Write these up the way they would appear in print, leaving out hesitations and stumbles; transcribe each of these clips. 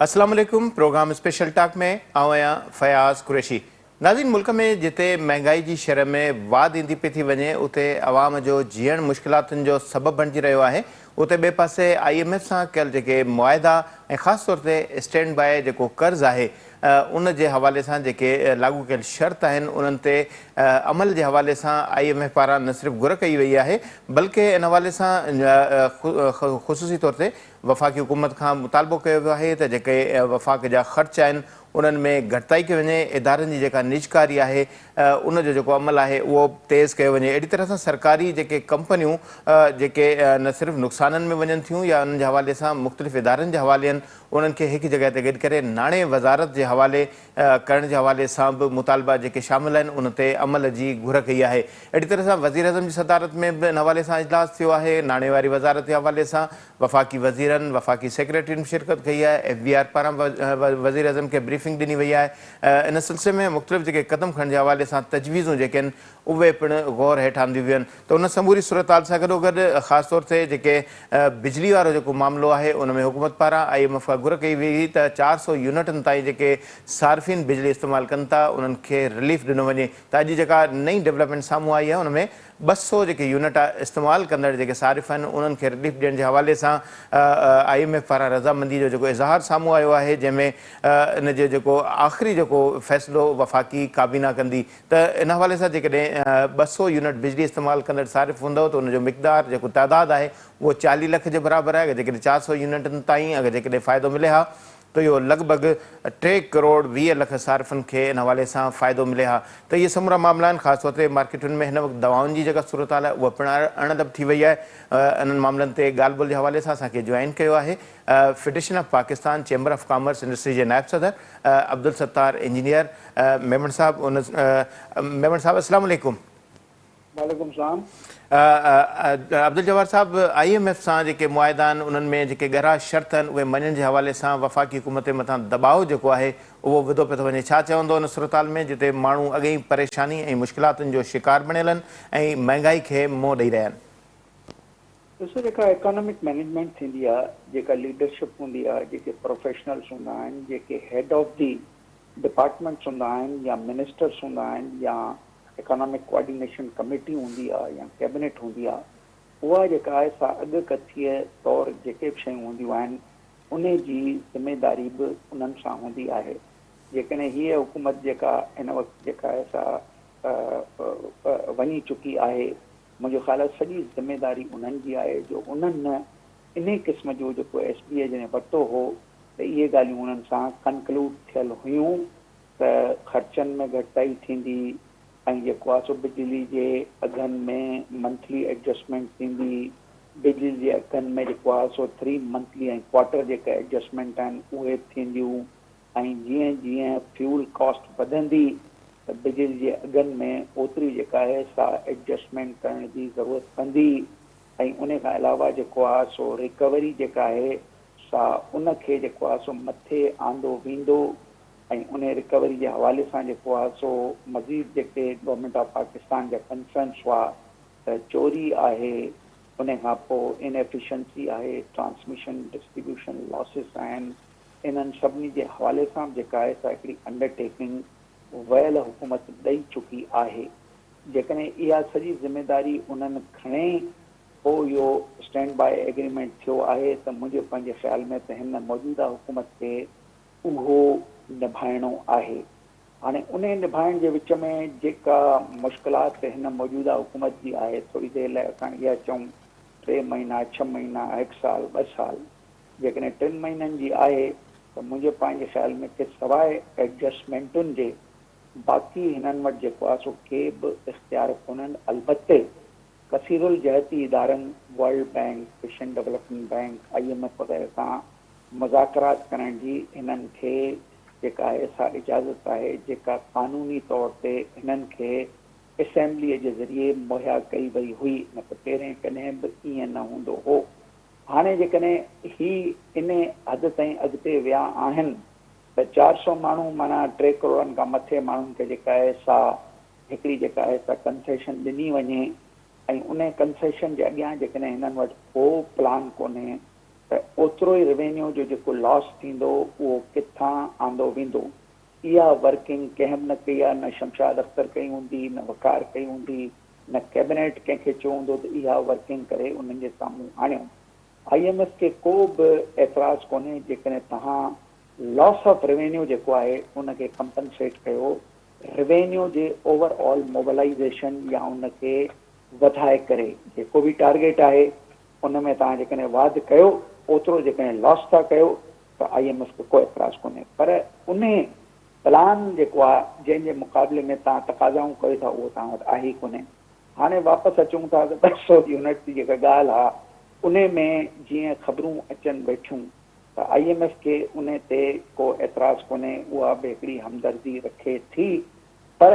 अस्सलाम वालेकुम। Programme special talk में आया फयाज़ कुरैशी। नाज़रीन, मुल्क में जिते महंगाई की शरह में वाद ईंदी पई थी वञे उते अवाम जो जीअण मुश्किलातुनि जो सबब बणिजी रहियो आहे। उते ॿिए पासे IMF सां कयल जेके मुआहिदा ऐं ख़ासि तौर ते स्टैंड बाय जेको कर्ज़ आहे उन जे हवाले सां जेके लागू कयल शर्त आहिनि उन्हनि ते अमल जे हवाले सां IMF पारां न सिर्फ़ु घुर कई वई आहे बल्कि इन हवाले सां ख़ुसूसी तौर ते वफ़ाक़ी हुकूमत खां मुतालबो कयो वियो आहे त जेके वफ़ाक़ जा ख़र्च आहिनि उन्हनि में घटिताई कई वञे, इदारनि जी जेका निजकारी आहे उनजो जेको अमल आहे उहो तेज़ कयो वञे। अहिड़ी तरह सां सरकारी जेके कंपनियूं जेके न सिर्फ़ु नुक़साननि में वञनि थियूं या उन्हनि जे हवाले सां मुख़्तलिफ़ इदारनि जे हवाले आहिनि उन्हनि खे हिकु जॻह ते गॾु करे नाणे वज़ारत जे हवाले करण जे हवाले सां बि मुतालबा जेके शामिल आहिनि उन ते अमल जी घुर कई आहे। अहिड़ी तरह सां वज़ीर अज़म जी सदारत में बि इन हवाले सां इजलास थियो आहे। नाणे वारी वज़ारत जे हवाले सां वफ़ाक़ी वज़ीरनि वफ़ाक़ी सेक्रेटरियुनि शिरकत कई आहे। FBR पारां वज़ीर अज़म खे ब्रीफिंग ॾिनी वई आहे। इन सिलसिले में मुख़्तलिफ़ जेके क़दम खणण जे हवाले सां तजवीज़ूं जेके आहिनि उहे पिणु गौर हेठि आंदियूं वियूं आहिनि। त उन समूरी सूरत हाल सां गॾोगॾु ख़ासि तौर ते जेके बिजली वारो जेको मामिलो आहे उन में हुकूमत पारां IMF खां घुर कई वई हुई त 400 यूनिटनि ताईं जेके सार्फ़िन बिजली इस्तेमालु कनि था उन्हनि खे रिलीफ ॾिनो वञे। त अॼु जेका नई डेवलपमेंट साम्हूं आई आहे उन में 200 जेके यूनिट इस्तेमालु कंदड़ जेके सारिफ़ आहिनि उन्हनि खे रिलीफ ॾियण जे हवाले सां IMF पारां रज़ामंदी जो जेको इज़हार साम्हूं आयो आहे जंहिंमें इन जो जेको आख़िरी जेको फ़ैसिलो वफ़ाक़ी काबीना कंदी त इन हवाले सां जेकॾहिं 200 यूनिट बिजली इस्तेमालु कंदड़ सारिफ़ हूंदव त उनजो मिक़दार जेको तइदादु आहे उहो 40 लख जे बराबरि आहे। अगरि जेकॾहिं 400 यूनिटनि ताईं अगरि जेकॾहिं फ़ाइदो मिले हा त इहो लॻभॻि 3 करोड़ 20 लख सारिफ़नि खे इन हवाले सां फ़ाइदो मिले हा। त इहे समूरा मामला आहिनि। ख़ासि तौर ते मार्केटुनि में हिन वक़्तु दवाउनि जी जेका सूरत हाल आहे उहा पिणु अणदब थी वई आहे। इन्हनि मामलनि ते ॻाल्हि ॿोल जे हवाले सां असांखे जॉइन कयो आहे federation of Pakistan chamber of commerce industry जे नायब सदर अब्दुल सत्तार इंजीनियर मेमन साहब। मेमन साहब अस्सलाम वालेकुम। वालेकुम सलाम। अब्दुल जवार साहब, IMF सां जेके मुआहिदा आहिनि उन्हनि में जेके ॻरा शर्त आहिनि उहे मञण जे हवाले सां वफ़ाक़ी हुकूमत जे मथां दबाव जेको आहे उहो विधो पियो थो वञे। छा चवंदो उन सूरत हाल में जिते माण्हू अॻे ई परेशानी ऐं मुश्किलातुनि जो शिकार बणियल आहिनि ऐं महांगाई खे मुंहुं ॾेई रहिया आहिनि? ॾिसो, जेका इकोनॉमिक मैनेजमेंट थींदी आहे, जेका लीडरशिप हूंदी आहे, जेके प्रोफेशनल्स हूंदा आहिनि, जेके हेड ऑफ दी डिपार्टमेंट्स हूंदा आहिनि या मिनिस्टर्स हूंदा आहिनि या इकोनॉमिक कोऑर्डिनेशन कमेटी हूंदी आहे या कैबिनेट हूंदी आहे, उहा जेका आहे सा अॻकथीअ तौरु जेके बि शयूं हूंदियूं आहिनि उन जी ज़िमेदारी बि उन्हनि सां हूंदी आहे। जेकॾहिं हीअ हुकूमत जेका हिन वक़्तु जेका आहे सा वञी चुकी आहे, मुंहिंजो ख़्याल आहे सॼी ज़िमेदारी उन्हनि जी आहे जो उन्हनि इन क़िस्म जो जेको SBA जॾहिं वरितो हो त इहे ॻाल्हियूं उन्हनि सां कंक्लूड थियल हुयूं त ख़र्चनि में घटिताई थींदी ऐं जेको आहे सो बिजली जे अघनि में मंथली एडजस्टमेंट थींदी। बिजली जे अघनि में जेको आहे सो 3 मंथली ऐं क्वार्टर जेका एडजस्टमेंट आहिनि उहे थींदियूं ऐं जीअं जीअं फ्यूल कॉस्ट वधंदी त बिजली जे अघनि में ओतिरी जेका आहे सा एडजस्टमेंट करण जी ज़रूरत पवंदी ऐं उन खां अलावा जेको आहे सो रिकवरी जेका आहे सा उनखे जेको आहे सो मथे आंदो वेंदो ऐं उन रिकवरी जे हवाले सां जेको आहे सो मज़ीद जेके गवर्नमेंट ऑफ पाकिस्तान जा कंसर्न्स हुआ त चोरी आहे, उन खां पोइ इनएफिशिएंसी आहे, ट्रांसमिशन डिस्ट्रीब्यूशन लॉसिस आहिनि, इन्हनि सभिनी जे हवाले सां जेका आहे सा हिकिड़ी अंडरटेकिंग वयल हुकूमत ॾेई चुकी आहे। जेकॾहिं इहा सॼी ज़िमेदारी उन्हनि खणे पोइ इहो स्टैंड बाय एग्रीमेंट थियो आहे त मुंहिंजे पंहिंजे ख़्याल में त हिन मौजूदा हुकूमत खे उहो निभाइणो आहे। हाणे उन निभाइण जे विच में जेका मुश्किलात हिन मौजूदा हुकूमत जी आहे, थोरी देरि लाइ असां इहा चऊं 3 महीना 6 महीना 1 साल 2 साल, जेकॾहिं 3 महीननि जी आहे त मुंहिंजे पंहिंजे ख़्याल में कि सवाइ एडजस्टमेंटुनि जे बाक़ी हिननि वटि जेको आहे सो के बि इख़्तियार कोन्हनि। अलबत्ते कसीरुल जहती इदारनि world bank, Asian development bank, IMF वग़ैरह सां मुज़ाकरात करण जी हिननि खे जेका आहे सा इजाज़त आहे, जेका क़ानूनी तौर ते हिननि खे असेंबलीअ जे ज़रिए मुहैया कई वई हुई, न त पहिरें कॾहिं बि ईअं न हूंदो हो। हाणे जेकॾहिं ही इन हद ताईं अॻिते विया आहिनि त 400 माण्हू माना 3 करोड़नि खां मथे माण्हुनि खे जेका आहे सा हिकिड़ी जेका आहे सा कंसेशन ॾिनी वञे ऐं उन कंसेशन जे अॻियां जेकॾहिं हिननि वटि को प्लान कोन्हे त ओतिरो ई रेवेन्यू जो जेको लॉस थींदो उहो किथां आंदो वेंदो। इहा वर्किंग कंहिं बि न कई आहे, न शमशाद अख्तर कई हूंदी, न वकार कई हूंदी, न कैबिनेट कंहिंखे चयो हूंदो त इहा वर्किंग करे उन्हनि जे साम्हूं आणियो। IMF खे को बि एतिराज़ु कोन्हे जेकॾहिं तव्हां लॉस ऑफ रेवेन्यू जेको आहे उनखे कंपनसेट कयो रेवेन्यू जे ओवरऑल मोबिलाइज़ेशन या उनखे वधाए करे। जेको बि टारगेट आहे उन में तव्हां जेकॾहिं वाधि कयो ओतिरो जेकॾहिं लॉस था कयो त IMF खे को एतिराज़ु कोन्हे। पर उन प्लान जेको आहे जंहिंजे मुक़ाबले में तव्हां तक़ाज़ाऊं कयो था उहो तव्हां वटि आहे ई कोन्हे। हाणे वापसि अचूं था त 200 यूनिट जी जेका ॻाल्हि आहे उन में जीअं ख़बरूं अचनि वेठियूं त IMF खे उन ते को एतिराज़ु कोन्हे, उहा बि हिकिड़ी हमदर्दी रखे थी। पर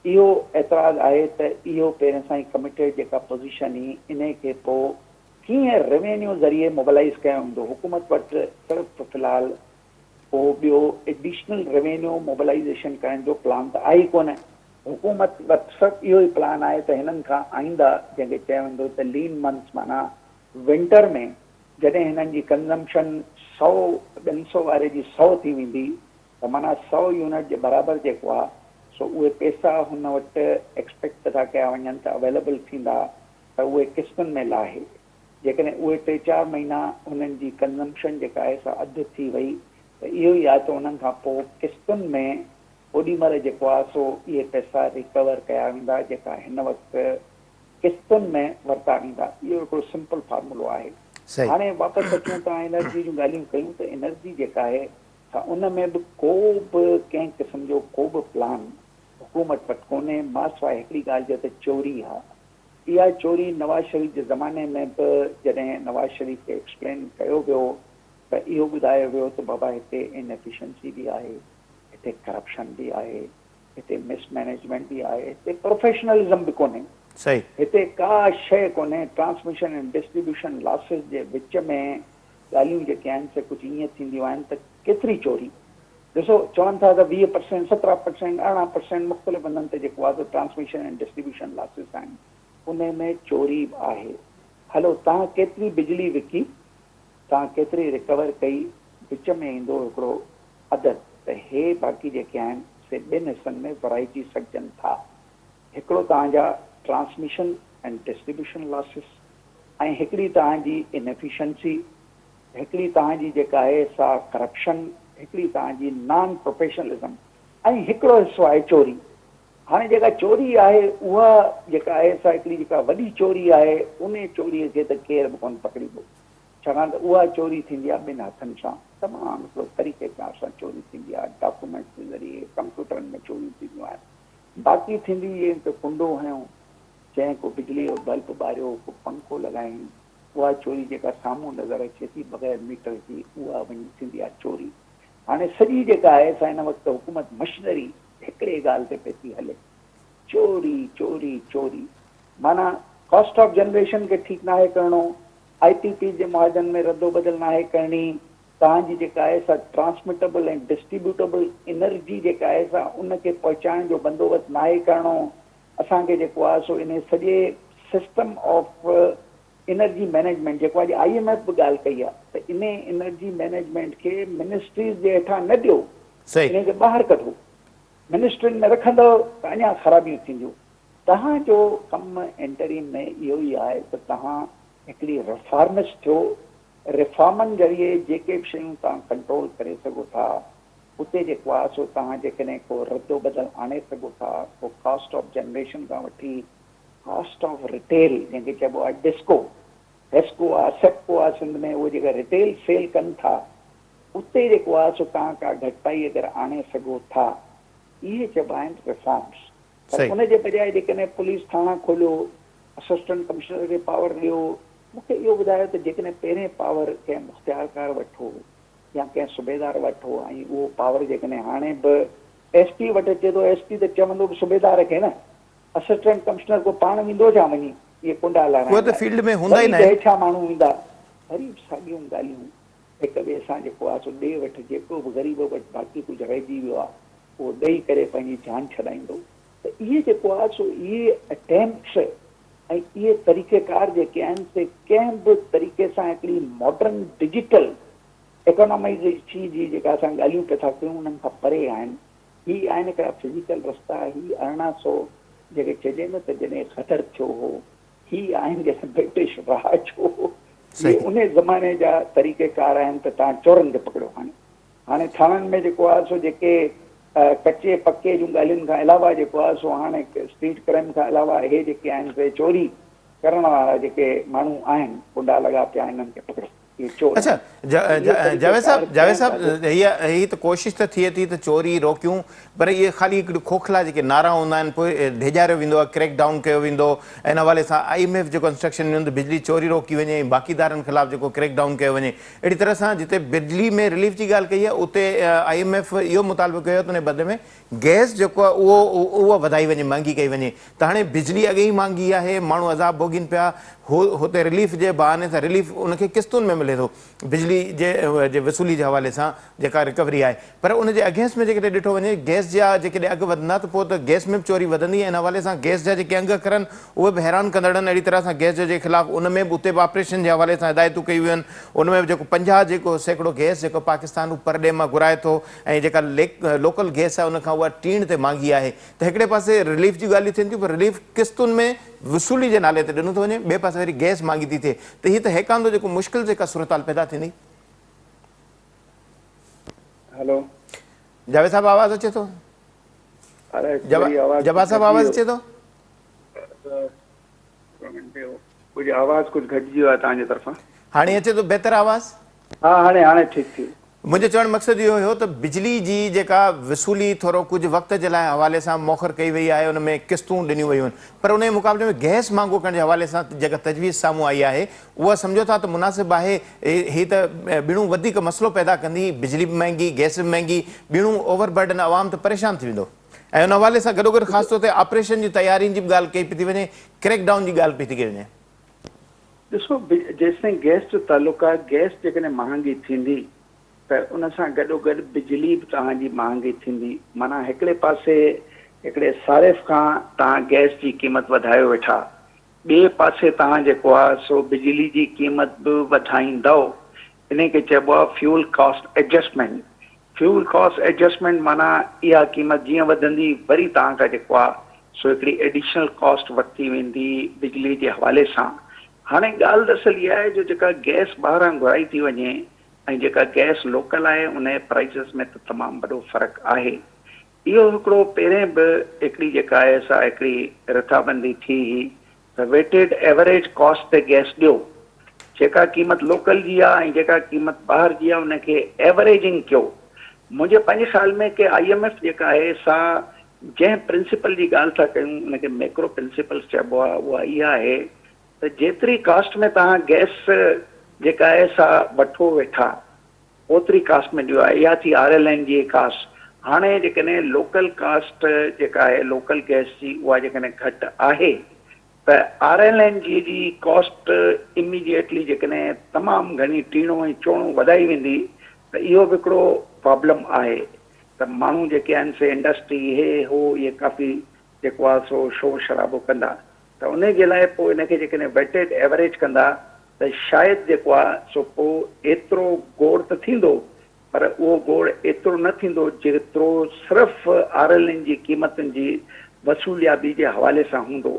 इहो एतिराज़ु आहे त इहो पहिरियों सां ई कमिटेड जेका पोज़ीशन ई इन खे पोइ कीअं रेवेन्यू ज़रिए मोबिलाइज़ कयो हूंदो। हुकूमत वटि सिर्फ़ु फ़िलहालु पोइ ॿियो एडिशनल रेवेन्यू मोबिलाइज़ेशन करण जो प्लान त आहे ई कोन्हे। हुकूमत वटि सिर्फ़ु इहो ई प्लान आहे त हिननि खां आईंदा जंहिंखे चयो वेंदो त लीन मंथ्स माना विंटर में जॾहिं हिननि जी कंज़म्पशन 100-200 वारे जी 100 थी वेंदी त माना 100 यूनिट जे बराबरि जेको आहे सो उहे पैसा हुन वटि एक्सपेक्ट था कया वञनि त अवेलेबल थींदा त उहे किस्तुनि में लाहे। जेकॾहिं उहे 3-4 महीना हुननि जी कंज़म्पशन जेका आहे सा अधु थी वई त इहो ई आहे त उन्हनि खां पोइ किस्तुनि में ओॾी महिल जेको आहे सो इहे पैसा रिकवर कया वेंदा जेका हिन वक़्तु किस्तुनि में वरिता वेंदा। इहो हिकिड़ो सिंपल फार्मूलो आहे। सही। हाणे वापसि अचूं था एनर्जी जूं ॻाल्हियूं कयूं त एनर्जी जेका आहे त उन में बि को बि कंहिं क़िस्म जो को बि प्लान हुकूमत वटि कोन्हे। मां सवाइ हिकिड़ी ॻाल्हि जो त चोरी आहे। इहा चोरी नवाज़ शरीफ़ जे ज़माने में बि जॾहिं नवाज़ शरीफ़ खे एक्सप्लेन कयो वियो त इहो ॿुधायो वियो त बाबा हिते इनएफिशिएंसी बि आहे, हिते करप्शन बि आहे, हिते मिसमैनेजमेंट बि आहे, हिते प्रोफेशनलिज़म बि कोन्हे, सही। हिते का शइ कोन्हे। ट्रांसमिशन एंड डिस्ट्रीब्यूशन लॉसिस जे विच में ॻाल्हियूं जेके आहिनि से कुझु ईअं थींदियूं आहिनि त केतिरी चोरी। ॾिसो चवनि था त 20%, 17%, 18% मुख़्तलिफ़ हंधनि ते जेको आहे त ट्रांसमिशन एंड डिस्ट्रीब्यूशन लॉसिस आहिनि, उन में चोरी बि आहे। हलो तव्हां केतिरी बिजली विकी, तव्हां केतिरी रिकवर कई, विच में ईंदो हिकिड़ो अदद त हे बाक़ी जेके आहिनि से ॿिनि हिसनि में विराइजी सघजनि था। हिकिड़ो तव्हांजा ट्रांसमिशन एंड डिस्ट्रीब्यूशन लॉसिस ऐं हिकिड़ी तव्हांजी इनएफिशिएंसी, हिकिड़ी तव्हांजी जेका आहे सा करप्शन, हिकिड़ी तव्हांजी नॉन प्रोफेशनलिज़म ऐं हिकिड़ो हिसो आहे चोरी। हाणे जेका चोरी आहे उहा जेका आहे सा हिकिड़ी जेका वॾी चोरी आहे उन चोरीअ खे त केर बि कोन पकड़ींदो, छाकाणि त उहा चोरी थींदी आहे ॿिनि हथनि सां। तमामु हिकिड़ो तरीक़ेकार सां चोरी थींदी आहे, डॉक्यूमेंट्स जे ज़रिए, कंप्यूटरनि में चोरियूं थींदियूं आहिनि। बाक़ी थींदी इहे त कुंडो हयूं, जंहिं को बिजली जो बल्ब ॿारियो, को पंखो लॻायूं, उहा चोरी जेका साम्हूं नज़र अचे थी बग़ैर मीटर जी, उहा वञी थींदी आहे चोरी। हाणे सॼी जेका आहे सा हिन वक़्तु हुकूमत मशीनरी हिकिड़े ॻाल्हि ते पई थी हले, चोरी चोरी चोरी। माना कॉस्ट ऑफ जनरेशन खे ठीकु नाहे करिणो, IPP जे मुआदनि में रद्दो बदल नाहे करणी, तव्हांजी जेका आहे सा ट्रांसमिटेबल ऐं डिस्ट्रीब्यूटेबल एनर्जी जेका आहे सा उनखे पहुचाइण जो बंदोबस्तु नाहे करिणो। असांखे जेको आहे सो इन सॼे सिस्टम ऑफ एनर्जी मैनेजमेंट जेको आहे IMF बि ॻाल्हि कई आहे त इन एनर्जी मैनेजमेंट खे मिनिस्ट्रीज़ जे हेठां न ॾियो, सही। इनखे ॿाहिरि कढो। मिनिस्ट्रियुनि में रखंदव त अञा ख़राबियूं थींदियूं। तव्हांजो कमु एंटरिम में इहो ई आहे त तव्हां हिकिड़ी रिफॉर्मिस्ट थियो। रिफॉर्मनि ज़रिए जेके बि शयूं तव्हां कंट्रोल करे सघो था, उते जेको आहे सो तव्हां जेकॾहिं को रद्दो बदल आणे सघो था, को कॉस्ट ऑफ जनरेशन खां वठी कॉस्ट ऑफ रिटेल जंहिंखे चइबो आहे डिस्को, हेस्को आहे, सेप्को आहे सिंध में, उहे जेका रिटेल सेल कनि था उते जेको आहे सो तव्हां का घटिताई अगरि आणे सघो था, इहे चइबा आहिनि रिफॉर्म्स। पर उनजे बजाए जेकॾहिं पुलिस थाणा खोलियो, असिस्टेंट कमिश्नर खे पावर ॾियो, मूंखे इहो ॿुधायो त जेकॾहिं पहिरें पावर कंहिं मुख़्तियारकार वठो या कंहिं सूबेदार वठो ऐं उहो पावर जेकॾहिं हाणे बि SP वटि अचे थो, SP त चवंदो बि सूबेदार खे न, असिस्टेंट कमिश्नर को पाण वेंदो छा वञी इहे कुंडा लाराइण, फील्ड में हूंदा ई न आहिनि। हेठा माण्हू ईंदा, वरी साॻियूं ॻाल्हियूं हिक ॿिए सां जेको आहे सो ॾे वठि, जेको बि ग़रीब वटि बाक़ी कुझु रहिजी वियो आहे उहो ॾेई करे पंहिंजी जान छॾाईंदो। त इहे जेको आहे सो इहे अटेम्प्ट्स ऐं इहे तरीक़ेकार जेके आहिनि से कंहिं बि तरीक़े सां हिकिड़ी मॉडर्न डिजिटल इकोनॉमाइज़ेशन जी जेका असां ॻाल्हियूं पिया था कयूं उन्हनि खां परे आहिनि। ही आहिनि हिकिड़ा फिज़िकल रस्ता। ही 1800 जेके चइजे न त जॾहिं ख़तर थियो हो, ही आहिनि जॾहिं ब्रिटिश राज हो, इहे उन ज़माने जा तरीक़ेकार आहिनि त तव्हां चोरनि खे पकड़ियो। हाणे थाणनि में जेको आहे सो जेके कचे पके जूं ॻाल्हियुनि खां अलावा जेको आहे सो हाणे स्ट्रीट क्राइम खां अलावा इहे जेके आहिनि से चोरी करण वारा जेके माण्हू आहिनि गुंडा लॻा पिया हिननि खे पकड़ो। अच्छा जावेद साहब ही तो कोशिश तो थिए थी तो चोरी रोकियूं, पर ये खाली हिकिड़ो खोखला जेके नारा हूंदा आहिनि पोइ ढेजारियो वेंदो आहे, क्रैक डाउन कयो वेंदो। इन हवाले सां IMF जो इंस्ट्रक्शन ॾिनो त बिजली चोरी रोकी वञे, बाक़ीदारनि ख़िलाफ़ जेको क्रैक डाउन कयो वञे। अहिड़ी तरह सां जिते बिजली में रिलीफ जी ॻाल्हि कई आहे उते IMF इहो मुतालबो कयो त उन बदिले में गैस जेको आहे उहो वधाई वञे, महांगी कई वञे। त हाणे बिजली अॻे ई महांगी आहे, माण्हू अज़ाब भोगीनि पिया, होते रिलीफ जे बहाने सां रिलीफ उनखे क़िस्तुनि में मिले थो बिजली जे वसूली जे हवाले सां जेका रिकवरी आहे। पर उनजे अगेंस्ट में जेकॾहिं ॾिठो वञे गैस जा जेकॾहिं अघु वधंदा त पोइ त गैस में बि चोरी वधंदी। इन हवाले सां गैस जा जेके अंग करनि उहे बि हैरान कंदड़ आहिनि। अहिड़ी तरह सां गैस जे ख़िलाफ़ उन में बि उते बि ऑपरेशन जे हवाले सां हिदायतूं कयूं आहिनि। उन में बि जेको 50% गैस जेको पाकिस्तान पर डे मां घुराए थो ऐं जेका लोकल गैस आहे उनखां उहा टीण ते महांगी आहे। त हिकिड़े पासे रिलीफ जी ॻाल्हियूं थियनि थियूं, पर रिलीफ क़िस्तुनि में वसूली जे नाले ते ॾिनो थो वञे, ॿिए पासे वरी गैस महांगी थी थिए। त हीअ त हेकांदो जेको मुश्किल जेका सूरत पैदा थींदी। हेलो जावेद साहब आवाज़ अचे थो? जवाब साहब आवाज़ अचे थो? कुछ आवाज़ कुछ घटिजी वियो आहे तव्हांजे तरफ़ां। हाणे अचे थो बहितर आवाज़? हाँ हाणे ठीकु थी। मुंहिंजो चवण मक़सदु इहो हुयो त बिजली जी जेका वसूली थोरो कुझु वक़्त जे लाइ हवाले सां मौख़र कई वई आहे, उन में क़िस्तूं ॾिनियूं वयूं आहिनि, पर उन जे मुक़ाबले में गैस महांगो करण जे हवाले सां जेका तजवीज़ साम्हूं आई आहे उहा सम्झो था त मुनासिबु आहे। ही त ॿिणूं वधीक मसइलो पैदा कंदी, बिजली बि महांगी, गैस बि महांगी, ॿिणूं ओवरबर्डन आवाम त परेशान थी वेंदो। ऐं उन हवाले सां गॾोगॾु ख़ासि तौर ते ऑपरेशन जी तयारियुनि जी बि ॻाल्हि कई पई थी वञे, क्रैक डाउन जी ॻाल्हि पई थी कई वञे। ॾिसो जेसिताईं गैस जो तालुक़ु आहे, गैस जेकॾहिं महांगी थींदी त उन सां गॾोगॾु बिजली बि तव्हांजी महांगी थींदी। माना हिकिड़े पासे हिकिड़े सारिफ़ खां तव्हां गैस जी क़ीमत वधायो वेठा, ॿिए पासे तव्हां जेको आहे सो बिजली जी क़ीमत बि वधाईंदव। इन खे चइबो आहे fuel cost adjustment. Fuel cost adjustment माना इहा क़ीमत जीअं वधंदी वरी तव्हांखां जेको आहे सो हिकिड़ी एडिशनल कॉस्ट वरिती वेंदी बिजली जे हवाले सां। हाणे ॻाल्हि दरअसल इहा आहे जो जेका गैस ॿाहिरां घुराई थी वञे ऐं जेका गैस लोकल आहे उन जे प्राइसिस में त तमामु वॾो फ़र्क़ु आहे। इहो हिकिड़ो पहिरें बि हिकिड़ी जेका आहे सा हिकिड़ी रिथाबंदी थी त वेटेड एवरेज कॉस्ट ते गैस ॾियो। जेका क़ीमत लोकल जी आहे ऐं जेका क़ीमत ॿाहिरि जी आहे उनखे एवरेजिंग कयो। मुंहिंजे पंहिंजे ख़्याल में कि IMF जेका आहे सा जंहिं प्रिंसिपल जी ॻाल्हि था कयूं उनखे मैक्रो प्रिंसिपल्स चइबो आहे, उहा इहा आहे त जेतिरी कास्ट में तव्हां गैस जेका आहे सा वठो वेठा ओतिरी कास्ट में ॾियो आहे। इहा थी RLN जी कास्ट। हाणे जेकॾहिं लोकल कास्ट जेका आहे लोकल गैस जी उहा जेकॾहिं घटि आहे त RLN जी कॉस्ट इमीडिएटली जेकॾहिं तमामु घणी टीणो ऐं चोणो वधाई वेंदी त इहो बि हिकिड़ो प्रॉब्लम आहे त माण्हू जेके आहिनि से इंडस्ट्री इहे काफ़ी जेको आहे सो शोर शराबो कंदा। त उन जे लाइ पोइ इनखे जेकॾहिं वेटेड एवरेज कंदा त शायदि जेको आहे सो पोइ एतिरो गोड़ त थींदो, पर उहो गोड़ एतिरो न थींदो जेतिरो सिर्फ़ु RLN जी क़ीमतुनि जी वसूलियाबी जे हवाले सां हूंदो।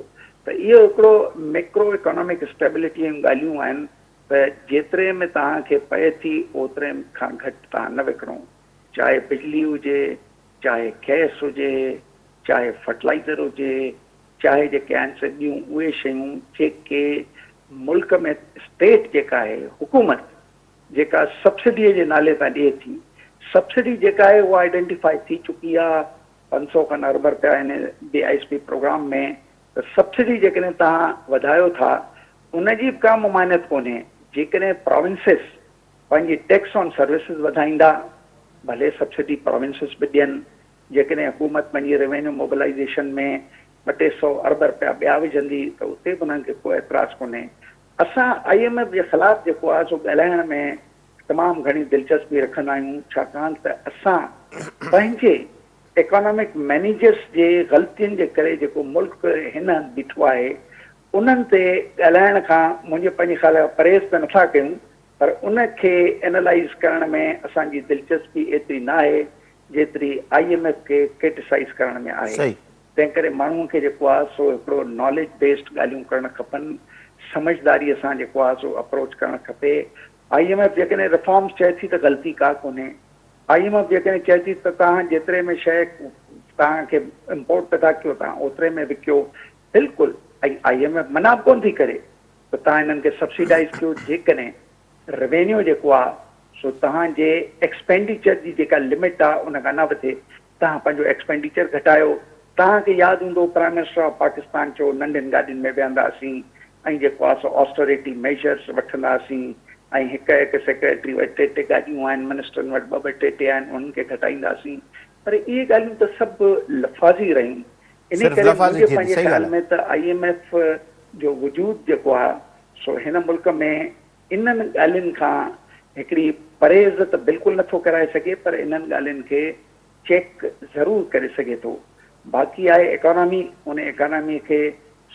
त इहो हिकिड़ो मैक्रो इकोनॉमिक स्टेबिलिटी जूं ॻाल्हियूं आहिनि त जेतिरे में तव्हांखे पए थी ओतिरे खां घटि तव्हां न विकिणो, चाहे बिजली हुजे, चाहे गैस हुजे, चाहे फर्टिलाइज़र हुजे, चाहे जेके आहिनि से ॿियूं उहे शयूं जेके मुल्क में स्टेट जेका आहे हुकूमत जेका सब्सिडीअ जे नाले तां ॾिए थी, सब्सिडी जेका आहे उहा आइडेंटिफाई थी चुकी आहे 500 खनि अरब रुपया हिन BISP प्रोग्राम में। त सब्सिडी जेकॾहिं तव्हां वधायो था उनजी बि का मुमानियत कोन्हे। जेकॾहिं प्रोविंसिस पंहिंजी टैक्स ऑन सर्विसिस वधाईंदा भले सब्सिडी प्रोविंसिस बि ॾियनि, जेकॾहिं हुकूमत पंहिंजी रेवेन्यू मोबिलाइज़ेशन में 200 अरब रुपया ॿिया विझंदी त उते बि उन्हनि खे को एतिराज़ कोन्हे। असां IMF जे ख़िलाफ़ जेको आहे सो ॻाल्हाइण में तमामु घणी दिलचस्पी रखंदा आहियूं, छाकाणि त असां पंहिंजे इकोनॉमिक मैनेजर्स जे ग़लतियुनि जे करे जेको मुल्क हिन बीठो आहे उन्हनि ते ॻाल्हाइण खां मुंहिंजे पंहिंजे ख़्याल परहेज़ त नथा कयूं, पर उनखे एनालाइज़ करण में असांजी दिलचस्पी एतिरी न आहे जेतिरी IMF खे क्रिटिसाइज़ करण में आहे। सही तंहिं करे माण्हूअ खे जेको आहे सो हिकिड़ो नॉलेज बेस्ड ॻाल्हियूं करणु खपनि, समझदारीअ सां जेको आहे सो अप्रोच करणु खपे। IMF जेकॾहिं रिफॉर्म्स चए थी त ग़लती का कोन्हे। IMF जेकॾहिं चए थी त तव्हां जेतिरे में शइ तव्हांखे इम्पोर्ट था कयो तव्हां ओतिरे में विकियो, बिल्कुलु। ऐं IMF मना बि कोन थी करे त तव्हां हिननि खे सब्सिडाइज़ कयो, जेकॾहिं रेवेन्यू जेको आहे सो तव्हांजे एक्सपेंडिचर जी जेका लिमिट आहे उन खां न वधे, तव्हां पंहिंजो एक्सपेंडिचर घटायो। तव्हांखे यादि हूंदो प्राइम मिनिस्टर ऑफ पाकिस्तान चयो नंढियुनि गाॾियुनि में वेहंदासीं ऐं जेको आहे सो ऑस्टोरिटी मेजर्स वठंदासीं ऐं हिकु हिकु सेक्रेटरी वटि टे गाॾियूं आहिनि, मिनिस्टरनि वटि ॿ ॿ टे आहिनि, उन्हनि खे घटाईंदासीं। पर इहे ॻाल्हियूं त सभु लफ़ाज़ी रहियूं। इन करे मुंहिंजे पंहिंजे ख़्याल में त IMF जो वजूद जेको आहे सो हिन मुल्क में इन्हनि ॻाल्हियुनि खां हिकिड़ी परहेज़ त बिल्कुलु नथो कराए सघे, पर इन्हनि ॻाल्हियुनि खे चेक ज़रूरु करे सघे थो। बाक़ी आहे इकोनॉमी, उन इकोनॉमी खे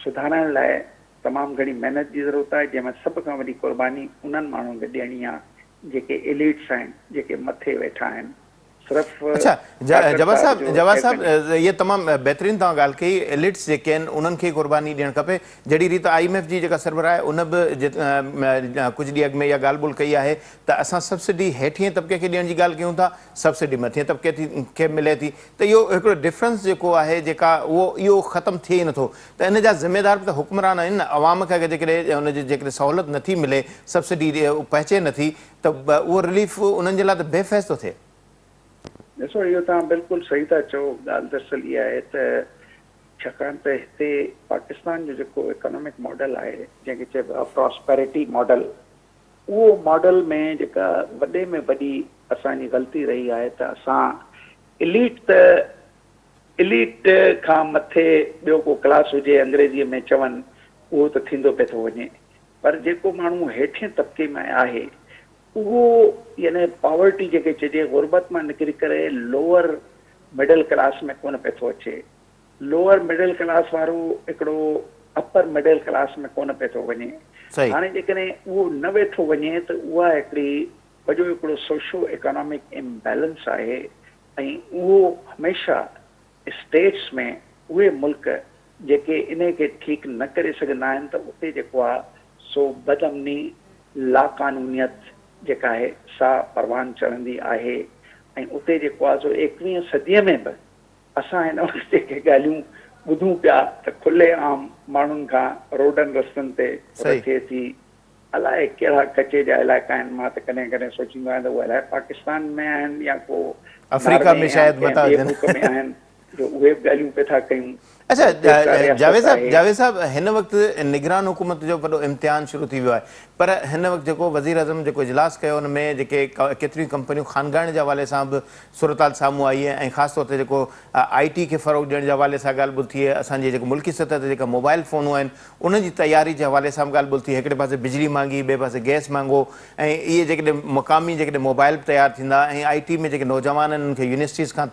सुधारण लाइ तमामु घणी महिनत जी ज़रूरत आहे, जंहिंमें सभ खां वॾी क़ुर्बानी उन्हनि माण्हुनि खे ॾियणी आहे जेके एलिट्स आहिनि, जेके मथे वेठा आहिनि। अच्छा जवाब साहब ये तमामु बहितरीनु तव्हां ॻाल्हि कई, एलिट्स जेके आहिनि उन्हनि खे क़ुर्बानी ॾियणु खपे। जहिड़ी रीति IMF जी जेका सरबराह आहे उन बि कुझु ॾींहं अॻु में इहा ॻाल्हि ॿोल कई आहे त असां सब्सिडी हेठिएं तबिके खे ॾियण जी ॻाल्हि कयूं था, सब्सिडी मथे तबिके खे मिले थी, त इहो हिकिड़ो डिफरेंस जेको आहे जेका उहो इहो ख़तमु थिए ई नथो। त इन जा ज़िमेदार बि त हुक्मरान आहिनि न। अवाम खे जेकॾहिं हुनजी जेकॾहिं सहूलियत नथी मिले, सब्सिडी पहुचे नथी, त उहो रिलीफ उन्हनि जे लाइ त बेफ़ैज़ थो थिए। ॾिसो, इहो तव्हां बिल्कुलु सही था चओ। ॻाल्हि दरअसल इहा आहे त छाकाणि त हिते पाकिस्तान जो जेको इकोनॉमिक मॉडल आहे, जंहिंखे चइबो आहे प्रॉस्पेरिटी मॉडल, उहो मॉडल में जेका वॾे में वॾी असांजी ग़लती रही आहे त असां इलीट खां मथे ॿियो को क्लास हुजे, अंग्रेजीअ में चवनि, उहो त थींदो पियो थो वञे। पर जेको माण्हू हेठिएं तबिके में आहे उहो यानी पॉवर्टी जेके चइजे, गुरबत मां निकिरी करे लोअर मिडल क्लास में कोन पियो थो अचे। लोअर मिडल क्लास वारो हिकिड़ो अपर मिडल क्लास में कोन पियो थो वञे। हाणे जेकॾहिं उहो न वेठो वञे त उहा हिकिड़ी वॾो हिकिड़ो सोशो इकोनॉमिक इम्बैलेंस आहे। ऐं उहो हमेशह स्टेट्स में उहे मुल्क जेके इन खे ठीकु न करे सघंदा आहिनि त उते जेको आहे सो बदअमनी, लाक़ानूनियत जेका आहे सा परवान चढ़ंदी आहे। ऐं उते जेको आहे सो 21वीं सदीअ में बि असां हिन वक़्तु जेके ॻाल्हियूं ॿुधूं पिया त खुले आम माण्हुनि खां रोडनि रस्तनि ते थिए थी, अलाए कहिड़ा कचे जा इलाइक़ा आहिनि। मां त कॾहिं कॾहिं सोचींदो आहियां त उहे अलाए पाकिस्तान में आहिनि या को अफ्रीका में शायदि मुल्क में आहिनि जो उहे बि ॻाल्हियूं पिया था कयूं। अच्छा जावेद साहब हिन वक़्तु निगरान हुकूमत जो वॾो इम्तिहान शुरू थी वियो आहे, पर हिन वक़्तु जेको वज़ीर आज़म जेको इजलास कयो हुन में जेके केतिरियूं कंपनियूं ख़ानगाइण जे हवाले सां बि सूरताल साम्हूं आई आहे, ऐं ख़ासि तौर ते जेको IT खे फ़रोग़ ॾियण जे हवाले सां ॻाल्हि ॿोल थी आहे, असांजी जेको मुल्की सतह ते जेका मोबाइल फ़ोनूं आहिनि उन जी तयारी जे हवाले सां बि ॻाल्हि ॿोल थी। हिकिड़े पासे बिजली महांगी, ॿिए पासे गैस महांगो, ऐं इहे जेकॾहिं मुक़ामी जेकॾहिं मोबाइल तयारु थींदा, ऐं IT में जेके नौजवान आहिनि उन्हनि खे यूनिवर्सिटीज़ खां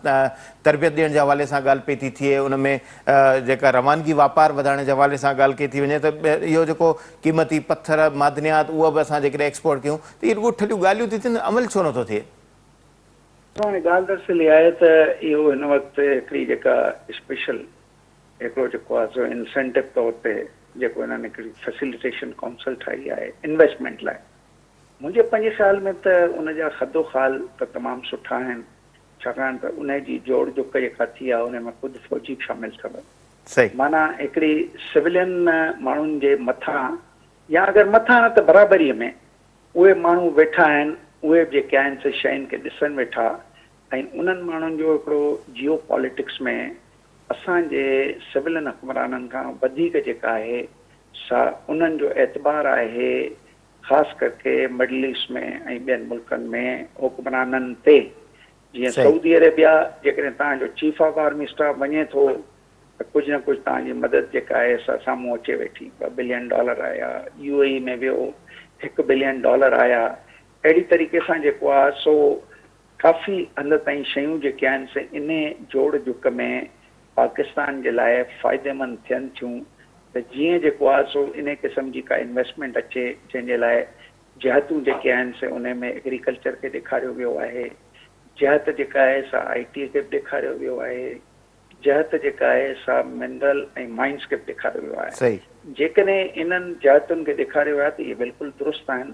तरबियत ॾियण जे हवाले सां ॻाल्हि पई थी थिए, उन में जेका रवानगी वापार वधाइण जे हवाले सां ॻाल्हि कई थी वञे, त इहो जेको क़ीमती पथर मादनियात उहा बि असां जेकॾहिं एक्सपोर्ट कयूं त इहे रुॻो ठॾियूं ॻाल्हियूं थी थियनि, अमल छो नथो थिए? ॻाल्हि दरअसल इहा आहे त इहो हिन वक़्तु हिकिड़ी जेका स्पेशल हिकिड़ो जेको आहे सो इंसेंटिव तौर ते जेको हिननि हिकिड़ी फैसिलिटेशन काउंसिल ठाही आहे इन्वेस्टमेंट लाइ, मुंहिंजे पंहिंजे ख़्याल में त उनजा ख़दो ख़ाल त तमामु सुठा आहिनि। छाकाणि त उनजी जोड़ जोक जेका थी आहे उन में ख़ुदि फ़ौजी बि शामिल अथव। माना हिकिड़ी सिविलियन माण्हुनि जे मथां, या अगरि मथां न त बराबरीअ में उहे माण्हू वेठा आहिनि, उहे जेके आहिनि से शयुनि खे ॾिसनि वेठा। ऐं उन्हनि माण्हुनि जो हिकिड़ो जियो पॉलिटिक्स में असांजे सिविलियन हुक्मराननि खां वधीक जेका आहे सा उन्हनि जो एतबार आहे, ख़ासि करके मिडल ईस्ट में ऐं ॿियनि मुल्कनि में हुक्मराननि ते। जीअं सऊदी अरेबिया जेकॾहिं तव्हांजो चीफ ऑफ आर्मी स्टाफ वञे थो त कुझु न कुझु तव्हांजी मदद जेका आहे सा साम्हूं अचे वेठी। $2 बिलियन आया, UAE में वियो $1 बिलियन आया। अहिड़ी तरीक़े सां जेको आहे सो काफ़ी हंध ताईं शयूं जेके आहिनि से इन जोड़ जुक में पाकिस्तान जे लाइ फ़ाइदेमंद थियनि थियूं। त जीअं जेको आहे सो इन क़िस्म जी का इन्वेस्टमेंट अचे जंहिंजे लाइ जहतूं जेके आहिनि से उन में एग्रीकल्चर खे ॾेखारियो वियो आहे, जहत जेका आहे सा IT खे बि ॾेखारियो वियो आहे, जहत जेका आहे सा मिनरल ऐं माइंस खे बि ॾेखारियो वियो आहे। सही जेकॾहिं इन्हनि जहतुनि खे ॾेखारियो वियो आहे त इहे बिल्कुलु दुरुस्त आहिनि,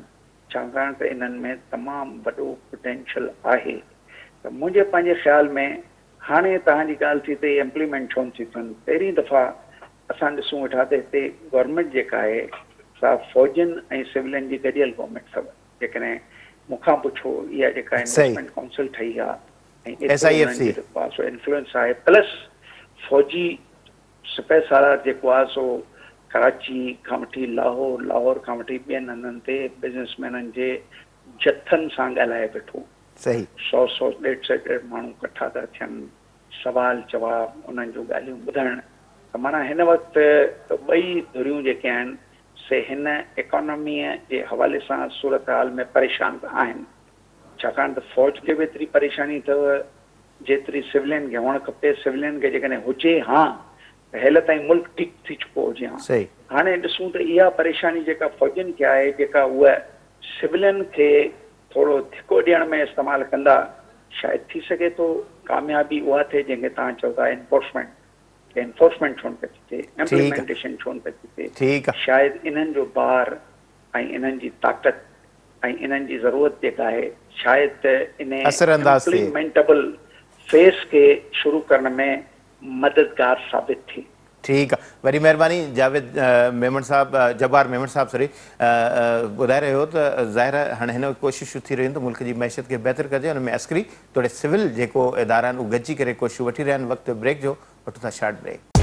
छाकाणि त इन्हनि में तमामु वॾो पोटेंशियल आहे। त मुंहिंजे पंहिंजे ख़्याल में हाणे तव्हांजी ॻाल्हि थी त इम्प्लीमेंट छो थियूं थियनि। पहिरीं दफ़ा असां ॾिसूं वेठा त हिते गवर्नमेंट जेका आहे सा फ़ौजियुनि ऐं सिविलियन जी गॾियल गवर्नमेंट अथव। जेकॾहिं मूंखां पुछो इहा जेका इन्वेस्टमेंट काउंसिल ठही आहे ऐं SIFC सो इन्फ्लुएंस आहे, प्लस फ़ौजी सिपह सालार जेको आहे सो कराची खां वठी लाहौर, लाहौर खां वठी ॿियनि हंधनि ते बिज़नेसमैननि जे जथनि सां ॻाल्हाए वेठो। सही 100 150 माण्हू इकट्ठा था थियनि, सवाल जवाब उन्हनि जूं ॻाल्हियूं ॿुधण। त माना हिन वक़्तु ॿई धुरियूं जेके आहिनि से हिन इकोनॉमीअ जे हवाले सां सूरत हाल में परेशान त आहिनि, छाकाणि त फ़ौज खे बि एतिरी परेशानी अथव जेतिरी सिविलियन खे हुअणु खपे। सिविलियन खे जेकॾहिं हुजे हा त हेल ताईं मुल्क ठीकु थी चुको हुजे हा। सही हाणे ॾिसूं त इहा परेशानी जेका फ़ौजियुनि खे आहे, जेका उहा सिविलियन खे थोरो धिको ॾियण में इस्तेमालु कंदा, शायदि थी सघे थो कामयाबी उहा थिए जंहिंखे तव्हां चओ था एनफोर्समेंट छो न पई थिए, इम्प्लीमेंटेशन छो न पई थिए। ठीकु आहे शायदि इन्हनि जो ॿार ऐं इन्हनि जी ताक़त ऐं इन्हनि जी ज़रूरत जेका आहे शायदि त इन असरअंदाज़ थिए। इम्प्लीमेंटेबल फेस खे शुरू करण में मददगार साबित थी। ठीकु आहे, वरी महिरबानी जावेद मेमन साहब, जब्बार मेमन साहब सॉरी, ॿुधाए रहियो हो त ज़ाहिर आहे हाणे हिन कोशिशूं थी रहियूं आहिनि त मुल्क जी मैशियत खे बहितर कजे, हुन में अस्करी तोड़े सिविल जेको इदारा आहिनि उहे गॾिजी करे कोशिशूं वठी रहिया आहिनि। वक़्तु ब्रेक जो, वठूं था शॉर्ट ब्रेक।